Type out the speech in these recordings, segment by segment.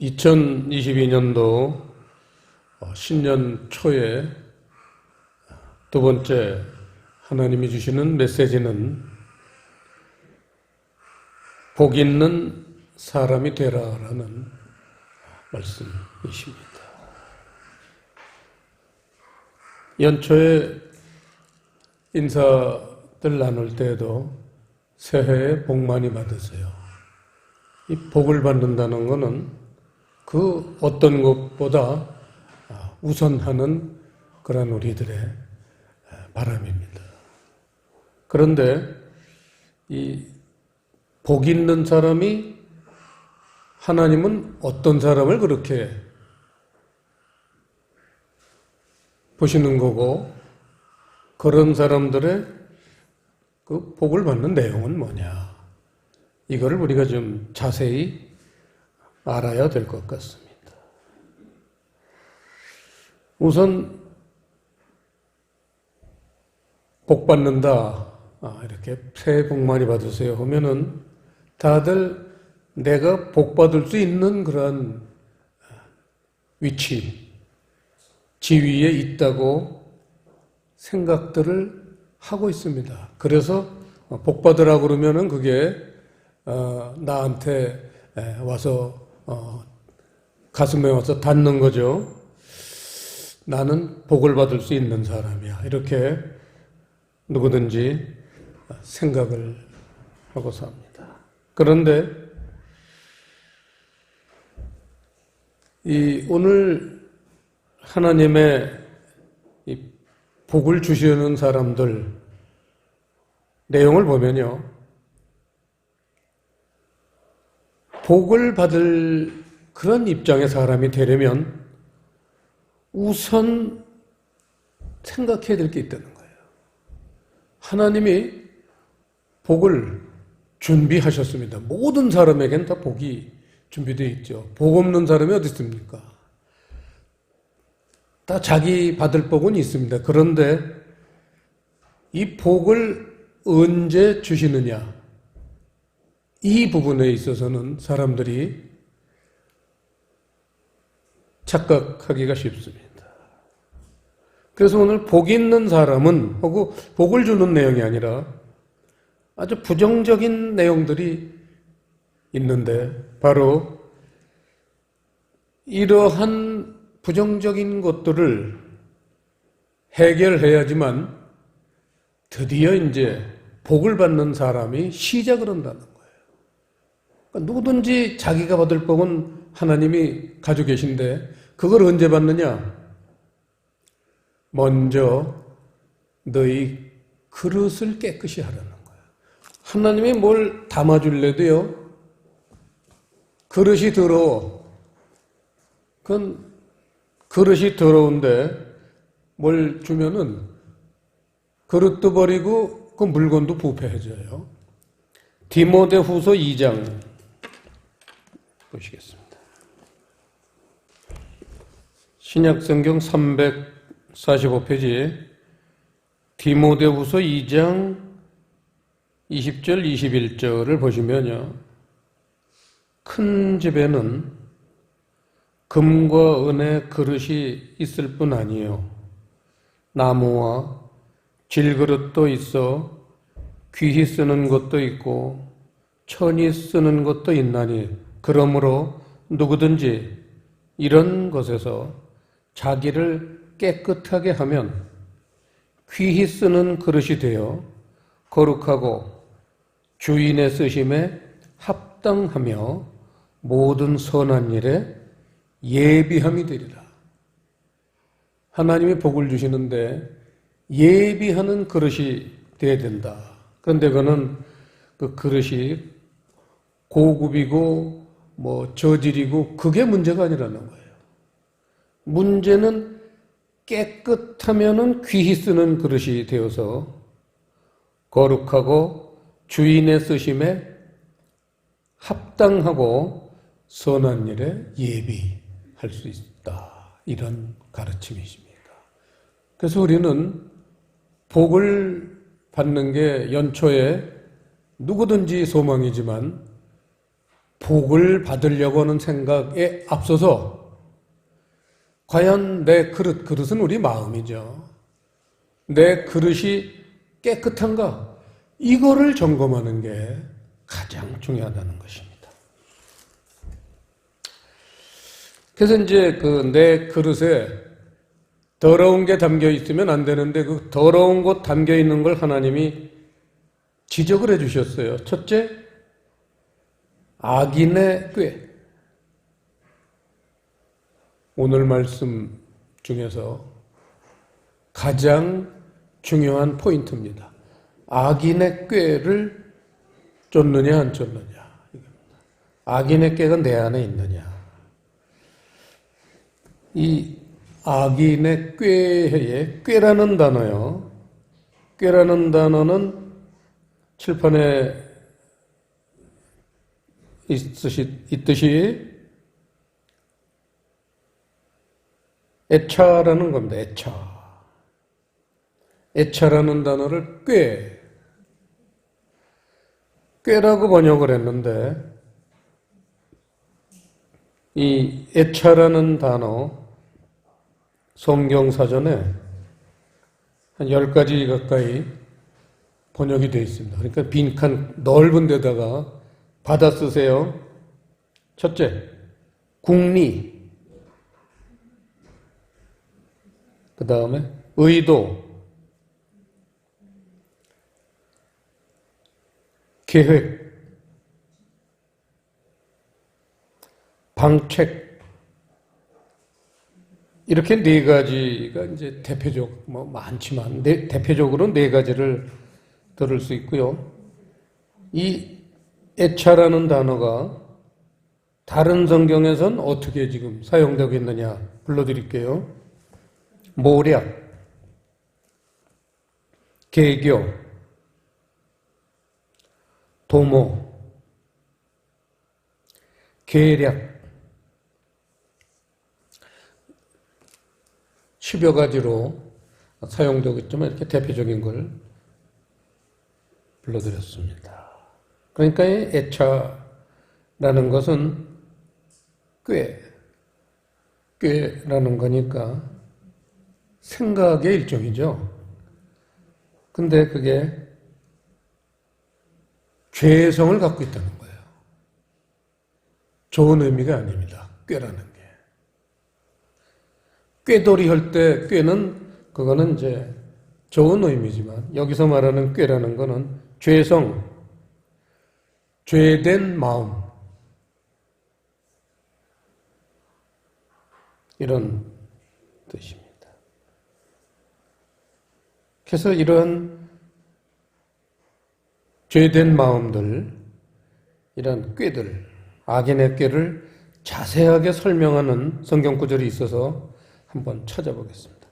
2022년도 신년 초에 두 번째 하나님이 주시는 메시지는 복 있는 사람이 되라라는 말씀이십니다. 연초에 인사들 나눌 때에도 새해에 복 많이 받으세요. 이 복을 받는다는 것은 그 어떤 것보다 우선하는 그런 우리들의 바람입니다. 그런데 이 복 있는 사람이 하나님은 어떤 사람을 그렇게 보시는 거고, 그런 사람들의 그 복을 받는 내용은 뭐냐, 이거를 우리가 좀 자세히 알아야 될 것 같습니다. 우선 복 받는다, 이렇게 새해 복 많이 받으세요 하면은 다들 내가 복 받을 수 있는 그런 위치, 지위에 있다고 생각들을 하고 있습니다. 그래서 복 받으라고 그러면은 그게 나한테 와서 가슴에 와서 닿는 거죠. 나는 복을 받을 수 있는 사람이야, 이렇게 누구든지 생각을 하고 삽니다. 그런데 오늘 하나님의 이 복을 주시는 사람들 내용을 보면요, 복을 받을 그런 입장의 사람이 되려면 우선 생각해야 될 게 있다는 거예요. 하나님이 복을 준비하셨습니다. 모든 사람에게는 다 복이 준비되어 있죠. 복 없는 사람이 어디 있습니까? 다 자기 받을 복은 있습니다. 그런데 이 복을 언제 주시느냐, 이 부분에 있어서는 사람들이 착각하기가 쉽습니다. 그래서 오늘 복 있는 사람은 하고 복을 주는 내용이 아니라 아주 부정적인 내용들이 있는데, 바로 이러한 부정적인 것들을 해결해야지만 드디어 이제 복을 받는 사람이 시작을 한다는 거예요. 그러니까 누구든지 자기가 받을 복은 하나님이 가지고 계신데 그걸 언제 받느냐? 먼저 너희 그릇을 깨끗이 하라는 거예요. 하나님이 뭘 담아줄래도요, 그릇이 더러워. 그건 그릇이 더러운데 뭘 주면은 그릇도 버리고 그 물건도 부패해져요. 디모데후서 2장 보시겠습니다. 신약성경 345페이지에 디모데후서 2장 20절 21절을 보시면요, 큰 집에는 금과 은의 그릇이 있을 뿐 아니요, 나무와 질그릇도 있어 귀히 쓰는 것도 있고 천히 쓰는 것도 있나니, 그러므로 누구든지 이런 것에서 자기를 깨끗하게 하면 귀히 쓰는 그릇이 되어 거룩하고 주인의 쓰심에 합당하며 모든 선한 일에 예비함이 되리라. 하나님이 복을 주시는데 예비하는 그릇이 되어야 된다. 그런데 그거는 그 그릇이 고급이고 저질이고 그게 문제가 아니라는 거예요. 문제는 깨끗하면은 귀히 쓰는 그릇이 되어서 거룩하고 주인의 쓰심에 합당하고 선한 일에 예비할 수 있다, 이런 가르침이십니다. 그래서 우리는 복을 받는 게 연초에 누구든지 소망이지만 복을 받으려고 하는 생각에 앞서서 과연 내 그릇은 우리 마음이죠. 내 그릇이 깨끗한가? 이거를 점검하는 게 가장 중요하다는 것입니다. 그래서 이제 내 그릇에 더러운 게 담겨 있으면 안 되는데 그 더러운 것 담겨 있는 걸 하나님이 지적을 해 주셨어요. 첫째, 악인의 꾀. 오늘 말씀 중에서 가장 중요한 포인트입니다. 악인의 꾀를 쫓느냐 안 쫓느냐. 악인의 꾀가 내 안에 있느냐. 이 악인의 꾀에 꾀라는 단어요. 꾀라는 단어는 칠판에 있듯이 애차라는 겁니다. 애차. 애차라는 단어를 꾀라고 번역을 했는데 이 애차라는 단어 성경사전에 한 10가지 가까이 번역이 되어 있습니다. 그러니까 빈칸 넓은 데다가 받아 쓰세요. 첫째, 궁리. 그 다음에 의도, 계획, 방책. 이렇게 네 가지가 이제 많지만 대표적으로 네 가지를 들을 수 있고요. 이 애차라는 단어가 다른 성경에선 어떻게 지금 사용되고 있느냐 불러드릴게요. 모략, 계교, 도모, 계략, 10여 가지로 사용되고 있지만 이렇게 대표적인 걸 불러드렸습니다. 그러니까 이 애차라는 것은 꾀라는 거니까 생각의 일종이죠. 근데 그게 죄성을 갖고 있다는 거예요. 좋은 의미가 아닙니다. 꾀라는 게. 꾀돌이 할 때 꾀는 그거는 이제 좋은 의미지만 여기서 말하는 꾀라는 거는 죄성, 죄된 마음 이런 뜻입니다. 그래서 이런 죄된 마음들, 이런 꾀들, 악인의 꾀를 자세하게 설명하는 성경 구절이 있어서 한번 찾아보겠습니다.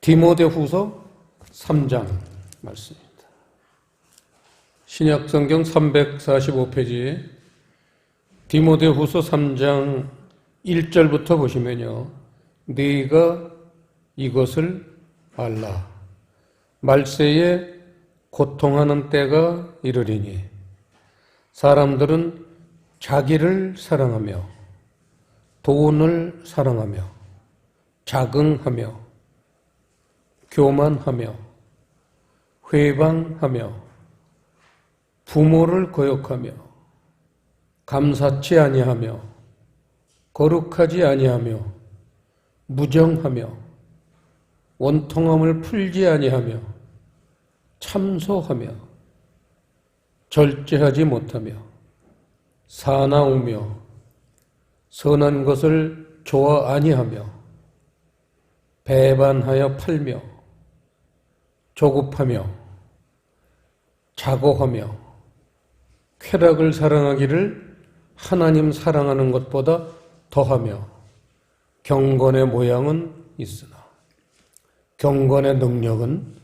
디모데후서 3장 말씀입니다. 신약 성경 345페이지 디모데후서 3장 1절부터 보시면요. 네가 이것을 알라. 말세에 고통하는 때가 이르리니 사람들은 자기를 사랑하며 돈을 사랑하며 자긍하며 교만하며 회방하며 부모를 거역하며 감사치 아니하며 거룩하지 아니하며 무정하며 원통함을 풀지 아니하며 참소하며 절제하지 못하며 사나우며 선한 것을 좋아 아니하며 배반하여 팔며 조급하며 자고하며 쾌락을 사랑하기를 하나님 사랑하는 것보다 더하며 경건의 모양은 있으나 경건의 능력은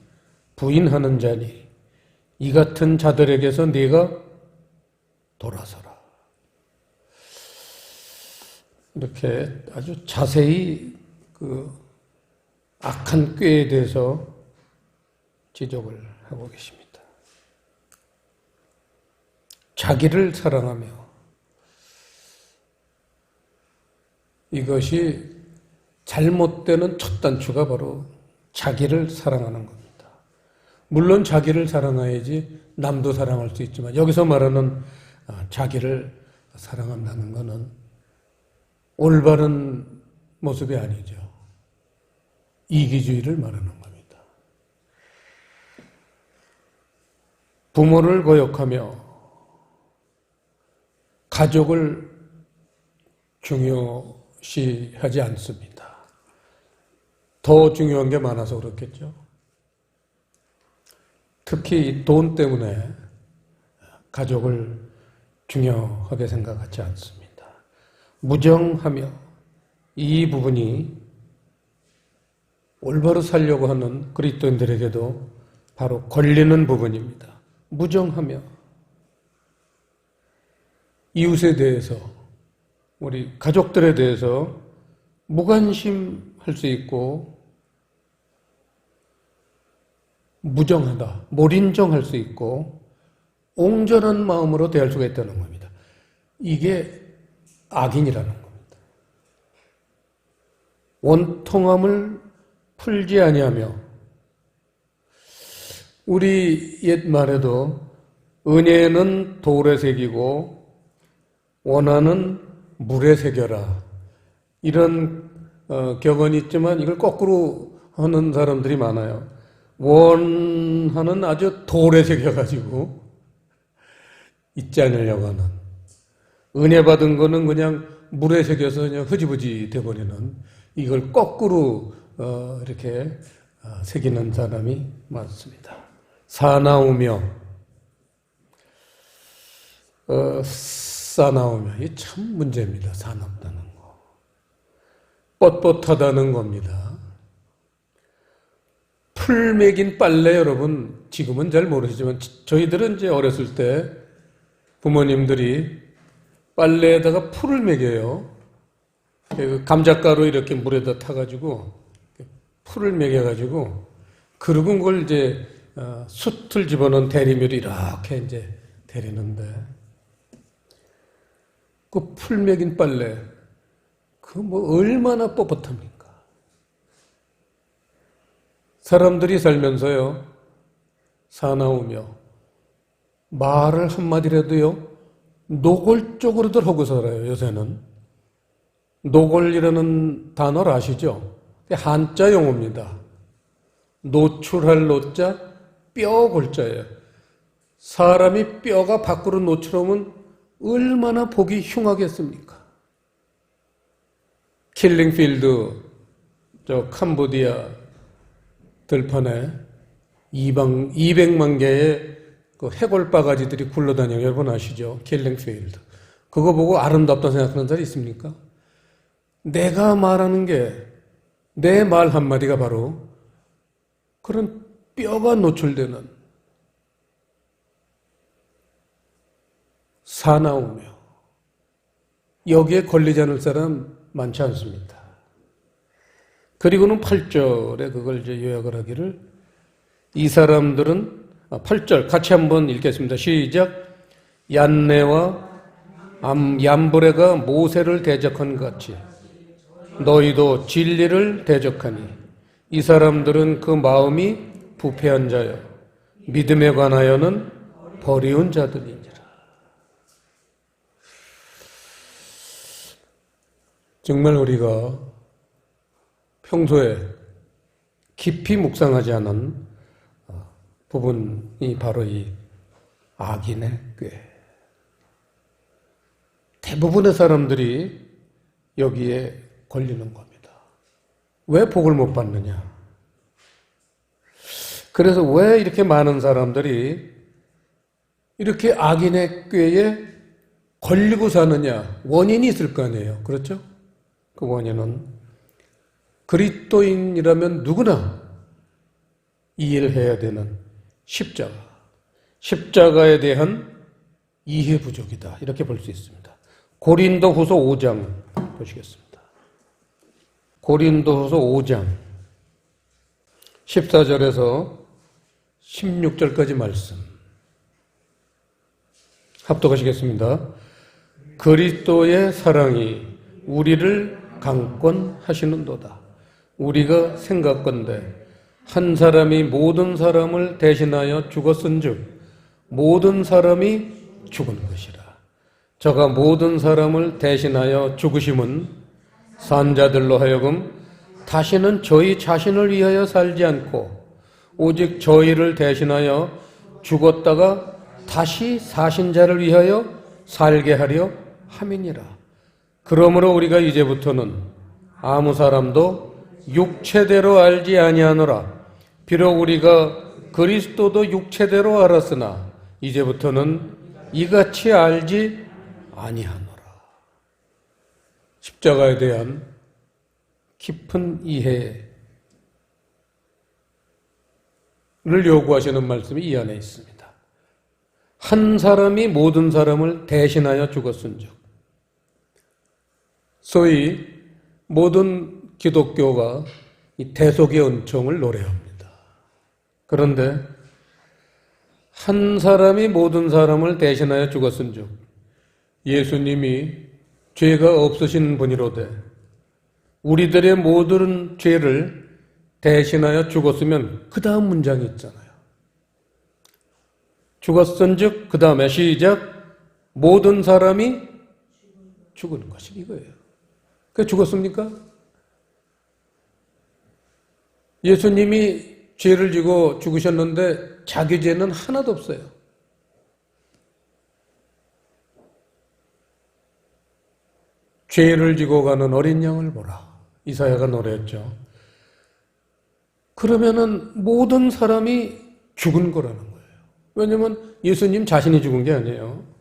부인하는 자니 이 같은 자들에게서 네가 돌아서라. 이렇게 아주 자세히 악한 꾀에 대해서 지적을 하고 계십니다. 자기를 사랑하며 이것이 잘못되는 첫 단추가 바로 자기를 사랑하는 겁니다. 물론 자기를 사랑해야지 남도 사랑할 수 있지만 여기서 말하는 자기를 사랑한다는 것은 올바른 모습이 아니죠. 이기주의를 말하는 겁니다. 부모를 거역하며 가족을 중요시하지 않습니다. 더 중요한 게 많아서 그렇겠죠. 특히 돈 때문에 가족을 중요하게 생각하지 않습니다. 무정하며 이 부분이 올바로 살려고 하는 그리스도인들에게도 바로 걸리는 부분입니다. 무정하며 이웃에 대해서 우리 가족들에 대해서 무관심할 수 있고 무정하다, 몰인정할 수 있고 옹졸한 마음으로 대할 수가 있다는 겁니다. 이게 악인이라는 겁니다. 원통함을 풀지 아니하며 우리 옛말에도 은혜는 돌에 새기고 원한은 물에 새겨라 이런 격언이 있지만 이걸 거꾸로 하는 사람들이 많아요. 원한은 아주 돌에 새겨가지고 잊지 않으려고 하는, 은혜 받은 거는 그냥 물에 새겨서 그냥 흐지부지 돼버리는, 이걸 거꾸로 이렇게 새기는 사람이 많습니다. 사나우며 싸나우며 이게 참 문제입니다. 사납다는 거, 뻣뻣하다는 겁니다. 풀 매긴 빨래, 여러분 지금은 잘 모르시지만 저희들은 이제 어렸을 때 부모님들이 빨래에다가 풀을 매겨요. 감잣가루 이렇게 물에다 타가지고 풀을 매겨가지고, 그리고 그걸 이제 숯을 집어넣은 대리미로 이렇게 이제 데리는데, 그 풀 매긴 빨래 그 뭐 얼마나 뻣뻣합니까? 사람들이 살면서요, 사나우며 말을 한마디라도요 노골적으로들 하고 살아요. 요새는 노골이라는 단어를 아시죠? 한자 용어입니다. 노출할 노자, 뼈 골자예요. 사람이 뼈가 밖으로 노출하면 얼마나 보기 흉하겠습니까? 킬링필드, 저 캄보디아 들판에 200만 개의 그 해골 바가지들이 굴러다녀요. 여러분 아시죠? 킬링필드. 그거 보고 아름답다 생각하는 사람이 있습니까? 내가 말하는 게, 내 말 한마디가 바로 그런 뼈가 노출되는, 사나우며, 여기에 걸리지 않을 사람 많지 않습니다. 그리고는 8절에 그걸 이제 요약을 하기를, 이 사람들은 8절 같이 한번 읽겠습니다. 시작. 얀네와 얌브레가 모세를 대적한 것 같이 너희도 진리를 대적하니 이 사람들은 그 마음이 부패한 자여 믿음에 관하여는 버리운 자들이니라. 정말 우리가 평소에 깊이 묵상하지 않은 부분이 바로 이 악인의 꾀. 대부분의 사람들이 여기에 걸리는 겁니다. 왜 복을 못 받느냐? 그래서 왜 이렇게 많은 사람들이 이렇게 악인의 꾀에 걸리고 사느냐? 원인이 있을 거 아니에요. 그렇죠? 그 원인은 그리스도인이라면 누구나 이해를 해야 되는 십자가. 십자가에 대한 이해 부족이다. 이렇게 볼 수 있습니다. 고린도후서 5장 보시겠습니다. 고린도후서 5장 14절에서 16절까지 말씀 합독하시겠습니다. 그리스도의 사랑이 우리를 강권하시는도다. 우리가 생각건대 한 사람이 모든 사람을 대신하여 죽었은즉 모든 사람이 죽은 것이라. 저가 모든 사람을 대신하여 죽으심은 산자들로 하여금 다시는 저희 자신을 위하여 살지 않고 오직 저희를 대신하여 죽었다가 다시 사신 자를 위하여 살게 하려 함이니라. 그러므로 우리가 이제부터는 아무 사람도 육체대로 알지 아니하노라. 비록 우리가 그리스도도 육체대로 알았으나 이제부터는 이같이 알지 아니하노라. 십자가에 대한 깊은 이해를 요구하시는 말씀이 이 안에 있습니다. 한 사람이 모든 사람을 대신하여 죽었은즉, 소위 모든 기독교가 이 대속의 은총을 노래합니다. 그런데 한 사람이 모든 사람을 대신하여 죽었은즉 예수님이 죄가 없으신 분이로되 우리들의 모든 죄를 대신하여 죽었으면 그 다음 문장이 있잖아요. 죽었은즉 그 다음에 시작, 모든 사람이 죽은 것이 이거예요. 그게 죽었습니까? 예수님이 죄를 지고 죽으셨는데 자기 죄는 하나도 없어요. 죄를 지고 가는 어린 양을 보라. 이사야가 노래했죠. 그러면은 모든 사람이 죽은 거라는 거예요. 왜냐하면 예수님 자신이 죽은 게 아니에요.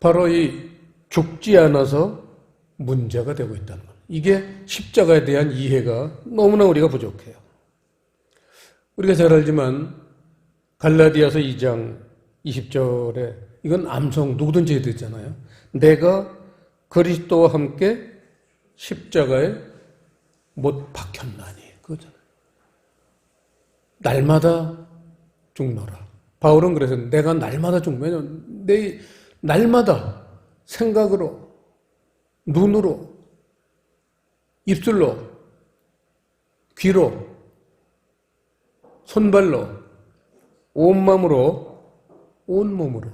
바로 이 죽지 않아서 문제가 되고 있다는 것. 이게 십자가에 대한 이해가 너무나 우리가 부족해요. 우리가 잘 알지만 갈라디아서 2장 20절에 이건 암송 누구든지 해도 있잖아요. 내가 그리스도와 함께 십자가에 못 박혔나니 그거잖아요. 날마다 죽노라. 바울은 그래서 내가 날마다 죽으면 내 날마다 생각으로, 눈으로, 입술로, 귀로, 손발로, 온마음으로, 온몸으로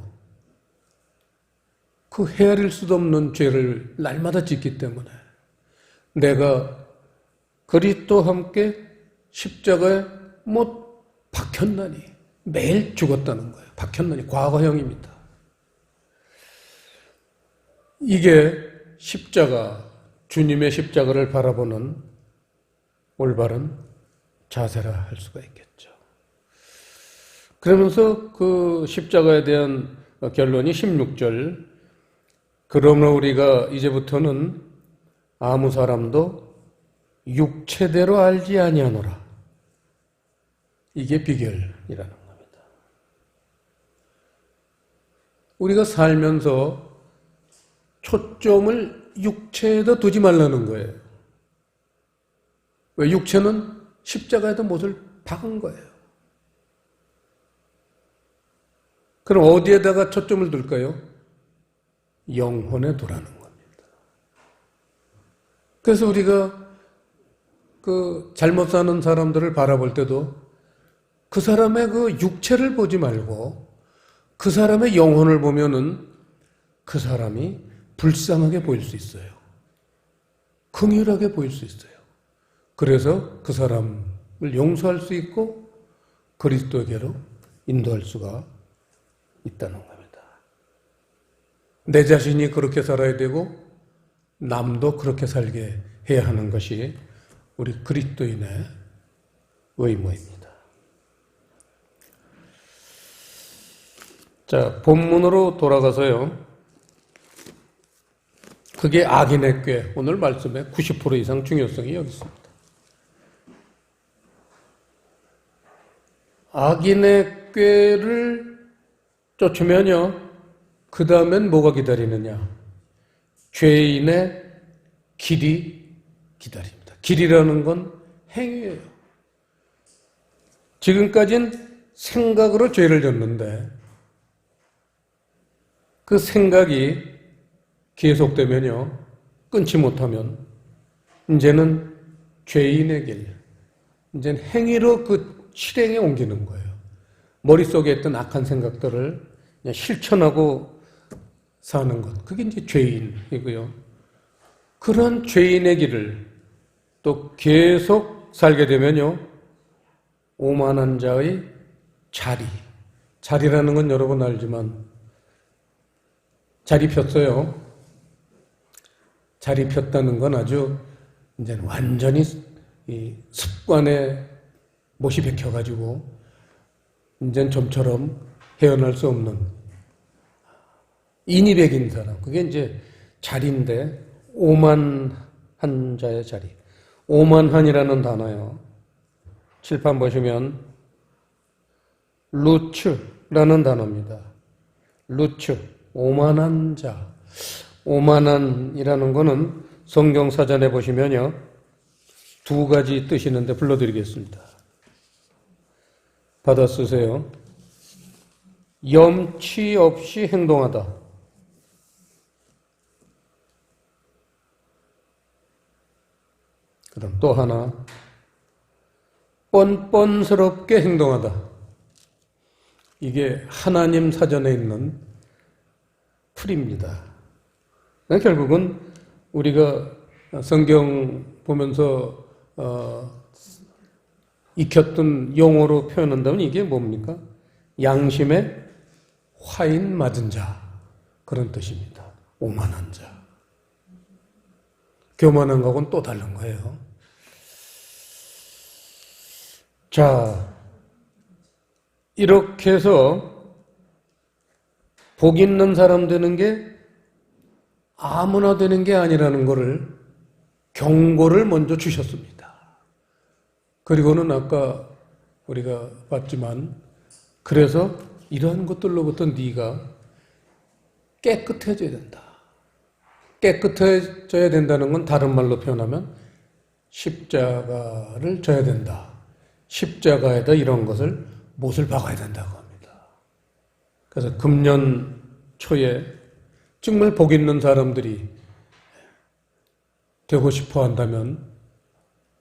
그 헤아릴 수도 없는 죄를 날마다 짓기 때문에 내가 그리스도와 함께 십자가에 못 박혔나니 매일 죽었다는 거예요. 박혔나니 과거형입니다. 이게 십자가, 주님의 십자가를 바라보는 올바른 자세라 할 수가 있겠죠. 그러면서 그 십자가에 대한 결론이 16절, 그러므로 우리가 이제부터는 아무 사람도 육체대로 알지 아니하노라. 이게 비결이라는 겁니다. 우리가 살면서 초점을 육체에다 두지 말라는 거예요. 왜? 육체는 십자가에다 못을 박은 거예요. 그럼 어디에다가 초점을 둘까요? 영혼에 두라는 겁니다. 그래서 우리가 그 잘못 사는 사람들을 바라볼 때도 그 사람의 그 육체를 보지 말고 그 사람의 영혼을 보면은 그 사람이 불쌍하게 보일 수 있어요. 긍휼하게 보일 수 있어요. 그래서 그 사람을 용서할 수 있고 그리스도에게로 인도할 수가 있다는 겁니다. 내 자신이 그렇게 살아야 되고 남도 그렇게 살게 해야 하는 것이 우리 그리스도인의 의무입니다. 자, 본문으로 돌아가서요. 그게 악인의 꾀, 오늘 말씀의 90% 이상 중요성이 여기 있습니다. 악인의 꾀를 쫓으면요, 그 다음엔 뭐가 기다리느냐? 죄인의 길이 기다립니다. 길이라는 건 행위예요. 지금까지는 생각으로 죄를 졌는데 그 생각이 계속되면요, 끊지 못하면 이제는 죄인의 길, 이제는 행위로 그 실행에 옮기는 거예요. 머릿속에 있던 악한 생각들을 그냥 실천하고 사는 것, 그게 이제 죄인이고요. 그런 죄인의 길을 또 계속 살게 되면요, 오만한 자의 자리라는 건 여러분 알지만 자리 폈어요. 자리 폈다는 건 아주 이제 완전히 이 습관에 못이 박혀가지고 이제 좀처럼 헤어날 수 없는 인이 백인 사람, 그게 이제 자리인데, 오만한 자의 자리. 오만한이라는 단어요. 칠판 보시면 루츠라는 단어입니다. 루츠, 오만한 자. 오만한이라는 거는 성경 사전에 보시면요, 두 가지 뜻이 있는데 불러드리겠습니다. 받아 쓰세요. 염치 없이 행동하다. 그다음 또 하나, 뻔뻔스럽게 행동하다. 이게 하나님 사전에 있는 풀입니다. 결국은 우리가 성경 보면서 익혔던 용어로 표현한다면 이게 뭡니까? 양심에 화인 맞은 자, 그런 뜻입니다. 오만한 자. 교만한 거하고는 또 다른 거예요. 자, 이렇게 해서 복 있는 사람 되는 게 아무나 되는 게 아니라는 것을, 경고를 먼저 주셨습니다. 그리고는 아까 우리가 봤지만, 그래서 이러한 것들로부터 네가 깨끗해져야 된다. 깨끗해져야 된다는 건 다른 말로 표현하면 십자가를 져야 된다. 십자가에다 이런 것을 못을 박아야 된다고 합니다. 그래서 금년 초에 정말 복 있는 사람들이 되고 싶어 한다면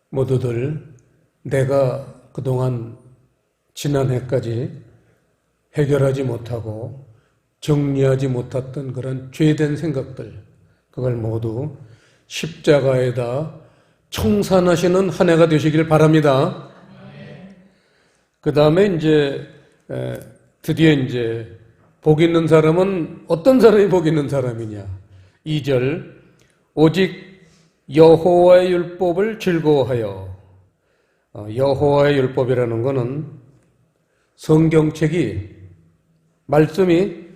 모두들 내가 그동안 지난해까지 해결하지 못하고 정리하지 못했던 그런 죄된 생각들, 그걸 모두 십자가에다 청산하시는 한 해가 되시길 바랍니다. 그 다음에 이제 드디어 이제 복 있는 사람은 어떤 사람이 복 있는 사람이냐? 2절, 오직 여호와의 율법을 즐거워하여. 여호와의 율법이라는 것은 성경책이, 말씀이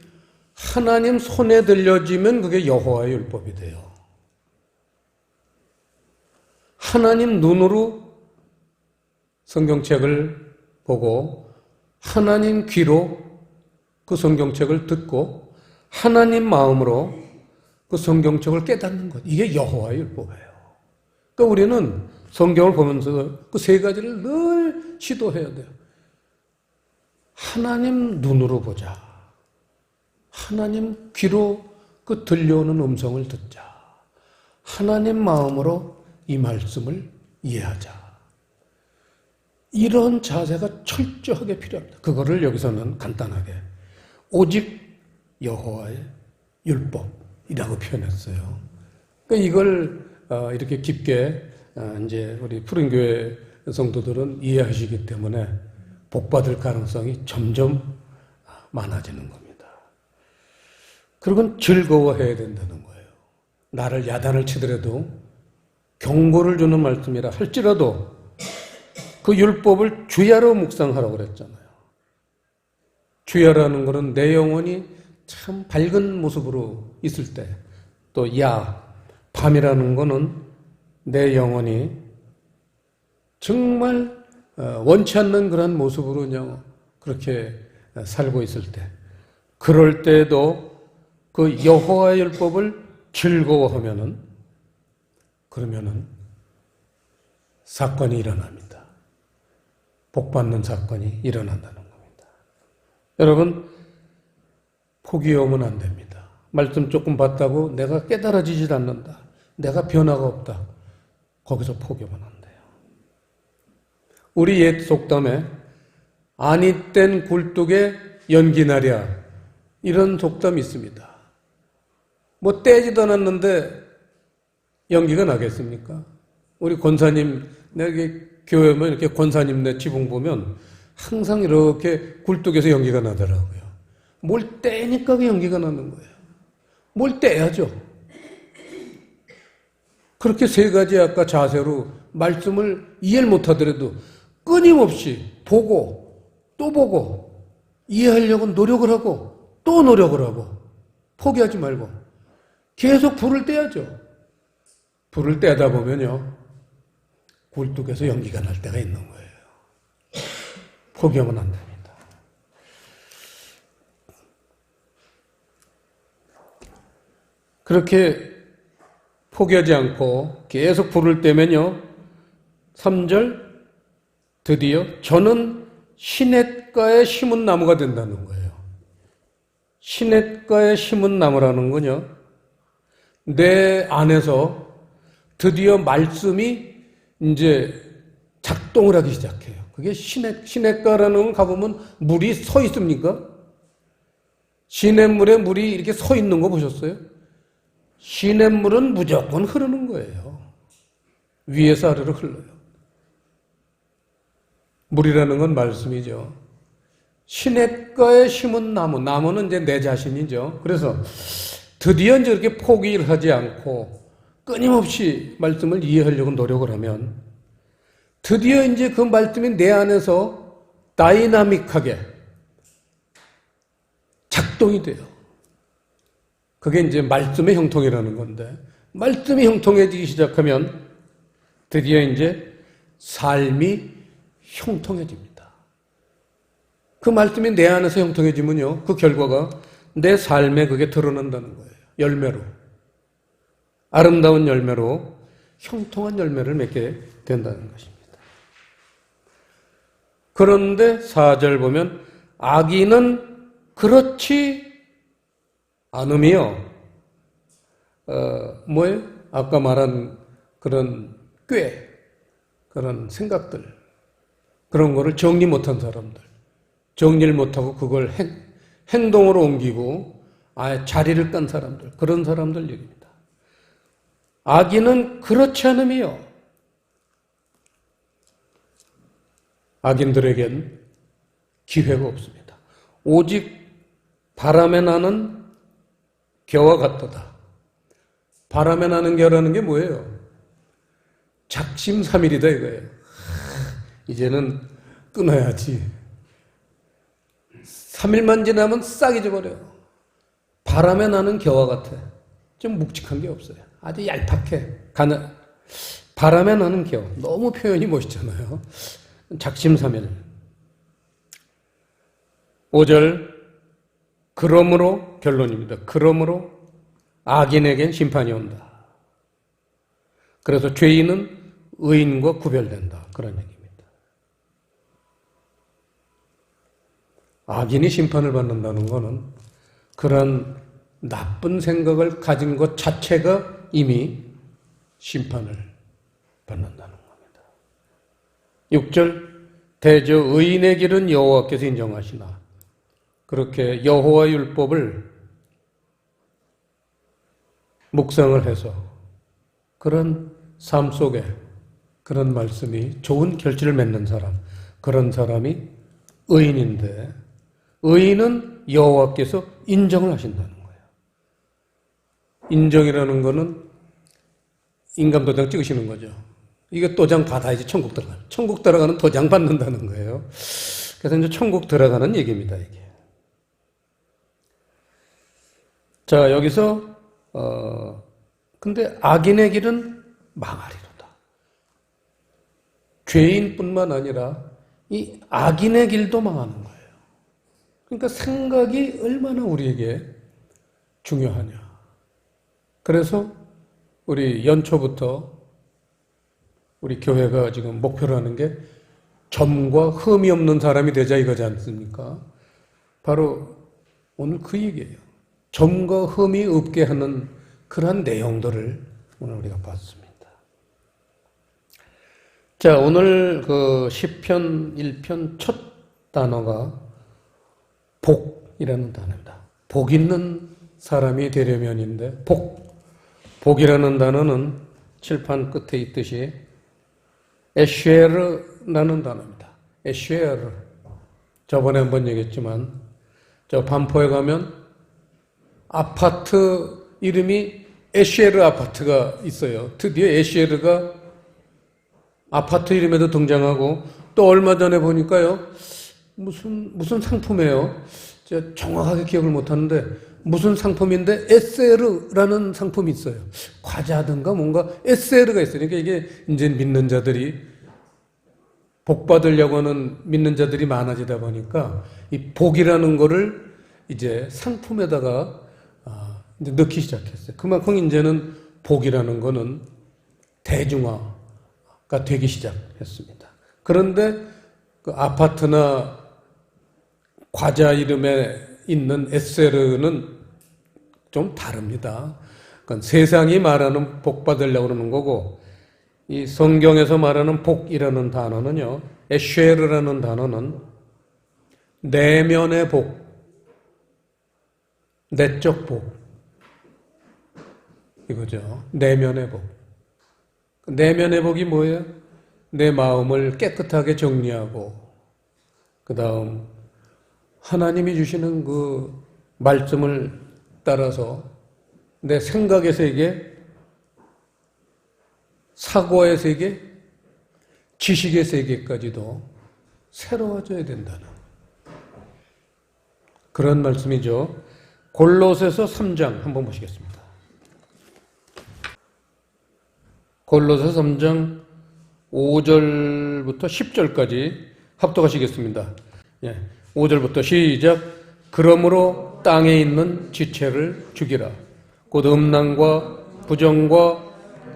하나님 손에 들려지면 그게 여호와의 율법이 돼요. 하나님 눈으로 성경책을 보고 하나님 귀로 그 성경책을 듣고 하나님 마음으로 그 성경책을 깨닫는 것, 이게 여호와의 율법이에요. 그러니까 우리는 성경을 보면서 그 세 가지를 늘 시도해야 돼요. 하나님 눈으로 보자. 하나님 귀로 그 들려오는 음성을 듣자. 하나님 마음으로 이 말씀을 이해하자. 이런 자세가 철저하게 필요합니다. 그거를 여기서는 간단하게 오직 여호와의 율법이라고 표현했어요. 그러니까 이걸 이렇게 깊게 이제 우리 푸른교회 성도들은 이해하시기 때문에 복받을 가능성이 점점 많아지는 겁니다. 그리고 즐거워해야 된다는 거예요. 나를 야단을 치더라도 경고를 주는 말씀이라 할지라도 그 율법을 주야로 묵상하라고 그랬잖아요. 주야라는 것은 내 영혼이 참 밝은 모습으로 있을 때, 또 밤이라는 것은 내 영혼이 정말 원치 않는 그런 모습으로 그냥 그렇게 살고 있을 때, 그럴 때도 그 여호와의 율법을 즐거워하면은, 그러면은 사건이 일어납니다. 복받는 사건이 일어난다는 겁니다. 여러분, 포기하면 안 됩니다. 말씀 조금 봤다고 내가 깨달아지질 않는다. 내가 변화가 없다. 거기서 포기하면 안 돼요. 우리 옛 속담에 아니 땐 굴뚝에 연기나랴 이런 속담이 있습니다. 뭐 떼지도 않았는데 연기가 나겠습니까? 우리 권사님, 내가 교회 오면 이렇게 권사님네 지붕 보면 항상 이렇게 굴뚝에서 연기가 나더라고요. 뭘 떼니까 그 연기가 나는 거예요. 뭘 떼야죠. 그렇게 세 가지 아까 자세로 말씀을 이해를 못하더라도 끊임없이 보고 또 보고 이해하려고 노력을 하고 또 노력을 하고 포기하지 말고 계속 불을 떼야죠. 불을 떼다 보면요 굴뚝에서 연기가 날 때가 있는 거예요. 포기하면 안 됩니다. 그렇게 포기하지 않고 계속 불을 떼면요 3절 드디어 저는 시냇가에 심은 나무가 된다는 거예요. 시냇가에 심은 나무라는 건요 내 안에서 드디어 말씀이 이제 작동을 하기 시작해요. 그게 시냇가라는 건 가보면 물이 서 있습니까? 시냇물에 물이 이렇게 서 있는 거 보셨어요? 시냇물은 무조건 흐르는 거예요. 위에서 아래로 흘러요. 물이라는 건 말씀이죠. 시냇가에 심은 나무, 나무는 이제 내 자신이죠. 그래서 드디어 이제 이렇게 포기를 하지 않고 끊임없이 말씀을 이해하려고 노력을 하면 드디어 이제 그 말씀이 내 안에서 다이나믹하게 작동이 돼요. 그게 이제 말씀의 형통이라는 건데, 말씀이 형통해지기 시작하면 드디어 이제 삶이 형통해집니다. 그 말씀이 내 안에서 형통해지면요, 그 결과가 내 삶에 그게 드러난다는 거예요. 열매로. 아름다운 열매로 형통한 열매를 맺게 된다는 것입니다. 그런데 4절 보면 악인은 그렇지 않으며 뭐예요? 아까 말한 그런 그런 생각들 그런 거를 정리 못한 사람들 정리를 못하고 그걸 행동으로 옮기고 아예 자리를 깐 사람들 그런 사람들 얘기입니다. 악인은 그렇지 않으며 악인들에겐 기회가 없습니다. 오직 바람에 나는 겨와 같도다. 바람에 나는 겨라는 게 뭐예요? 작심삼일이다 이거예요. 이제는 끊어야지. 3일만 지나면 싹 잊어버려요. 바람에 나는 겨와 같아. 좀 묵직한 게 없어요. 아주 얄팍해. 바람에 나는 겨. 너무 표현이 멋있잖아요. 작심삼일. 5절 그러므로 결론입니다. 그러므로 악인에겐 심판이 온다. 그래서 죄인은 의인과 구별된다. 그런 얘기입니다. 악인이 심판을 받는다는 것은 그런 나쁜 생각을 가진 것 자체가 이미 심판을 받는다는 겁니다. 6절 대저 의인의 길은 여호와께서 인정하시나 그렇게 여호와 율법을 묵상을 해서 그런 삶 속에 그런 말씀이 좋은 결실을 맺는 사람 그런 사람이 의인인데 의인은 여호와께서 인정을 하신다는 거예요. 인정이라는 거는 인감도장 찍으시는 거죠. 이거 도장 받아야지 천국 들어가는. 천국 들어가는 도장 받는다는 거예요. 그래서 이제 천국 들어가는 얘기입니다, 이게. 자, 여기서, 근데 악인의 길은 망하리로다. 죄인뿐만 아니라 이 악인의 길도 망하는 거예요. 그러니까 생각이 얼마나 우리에게 중요하냐. 그래서 우리 연초부터 우리 교회가 지금 목표로 하는 게 점과 흠이 없는 사람이 되자 이거지 않습니까? 바로 오늘 그 얘기예요. 점과 흠이 없게 하는 그러한 내용들을 오늘 우리가 봤습니다. 자, 오늘 그 시편 1편 첫 단어가 복이라는 단어입니다. 복 있는 사람이 되려면인데, 복이라는 단어는 칠판 끝에 있듯이 에쉐르라는 단어입니다. 에쉐르. 저번에 한번 얘기했지만, 저 반포에 가면 아파트 이름이 에쉐르 아파트가 있어요. 드디어 에쉐르가 아파트 이름에도 등장하고, 또 얼마 전에 보니까요, 무슨 상품이에요. 제가 정확하게 기억을 못하는데, 무슨 상품인데, SL라는 상품이 있어요. 과자든가 뭔가 SL가 있어요. 그러니까 이게 이제 믿는 자들이, 복 받으려고 하는 믿는 자들이 많아지다 보니까, 이 복이라는 거를 이제 상품에다가 이제 넣기 시작했어요. 그만큼 이제는 복이라는 거는 대중화가 되기 시작했습니다. 그런데 그 아파트나 과자 이름에 있는 SL은 좀 다릅니다. 그러니까 세상이 말하는 복 받으려고 그러는 거고, 이 성경에서 말하는 복이라는 단어는요, 에쉐르라는 단어는 내면의 복, 내적 복, 이거죠. 내면의 복. 내면의 복이 뭐예요? 내 마음을 깨끗하게 정리하고, 그 다음 하나님이 주시는 그 말씀을 따라서 내 생각의 세계, 사고의 세계, 지식의 세계까지도 새로워져야 된다는 그런 말씀이죠. 골로새서 3장 한번 보시겠습니다. 골로새서 3장 5절부터 10절까지 합독하시겠습니다. 5절부터 시작. 그러므로 땅에 있는 지체를 죽이라. 곧 음란과 부정과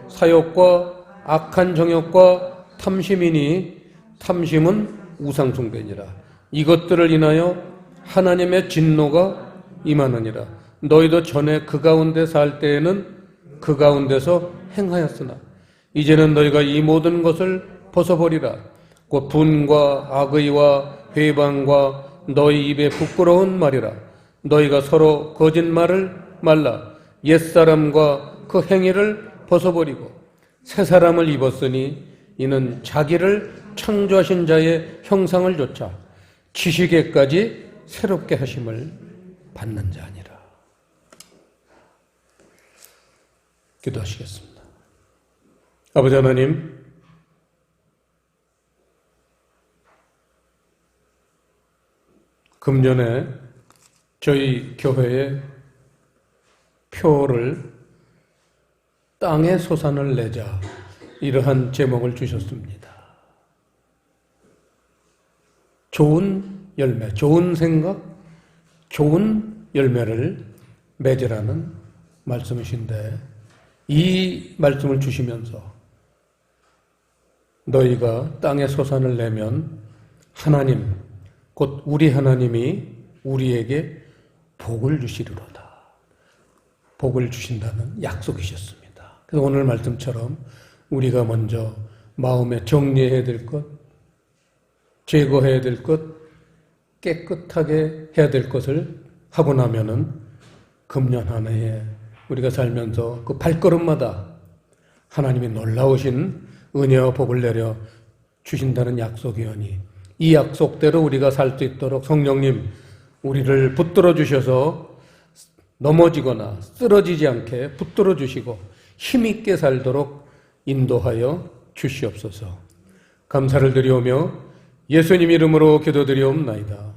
사욕과 악한 정욕과 탐심이니 탐심은 우상숭배니라. 이것들을 인하여 하나님의 진노가 임하느니라. 너희도 전에 그 가운데 살 때에는 그 가운데서 행하였으나 이제는 너희가 이 모든 것을 벗어버리라. 곧 분과 악의와 회방과 너희 입에 부끄러운 말이라. 너희가 서로 거짓말을 말라. 옛사람과 그 행위를 벗어버리고 새 사람을 입었으니 이는 자기를 창조하신 자의 형상을 좇아 지식에까지 새롭게 하심을 받는 자니라. 기도하시겠습니다. 아버지 하나님, 금년에 저희 교회의 표를 땅에 소산을 내자, 이러한 제목을 주셨습니다. 좋은 열매, 좋은 생각, 좋은 열매를 맺으라는 말씀이신데, 이 말씀을 주시면서 너희가 땅에 소산을 내면 하나님, 곧 우리 하나님이 우리에게 복을 주시리로다. 복을 주신다는 약속이셨습니다. 그래서 오늘 말씀처럼 우리가 먼저 마음에 정리해야 될 것, 제거해야 될 것, 깨끗하게 해야 될 것을 하고 나면은 금년 한 해에 우리가 살면서 그 발걸음마다 하나님이 놀라우신 은혜와 복을 내려 주신다는 약속이오니 이 약속대로 우리가 살 수 있도록 성령님 우리를 붙들어 주셔서 넘어지거나 쓰러지지 않게 붙들어 주시고 힘있게 살도록 인도하여 주시옵소서. 감사를 드리오며 예수님 이름으로 기도드리옵나이다.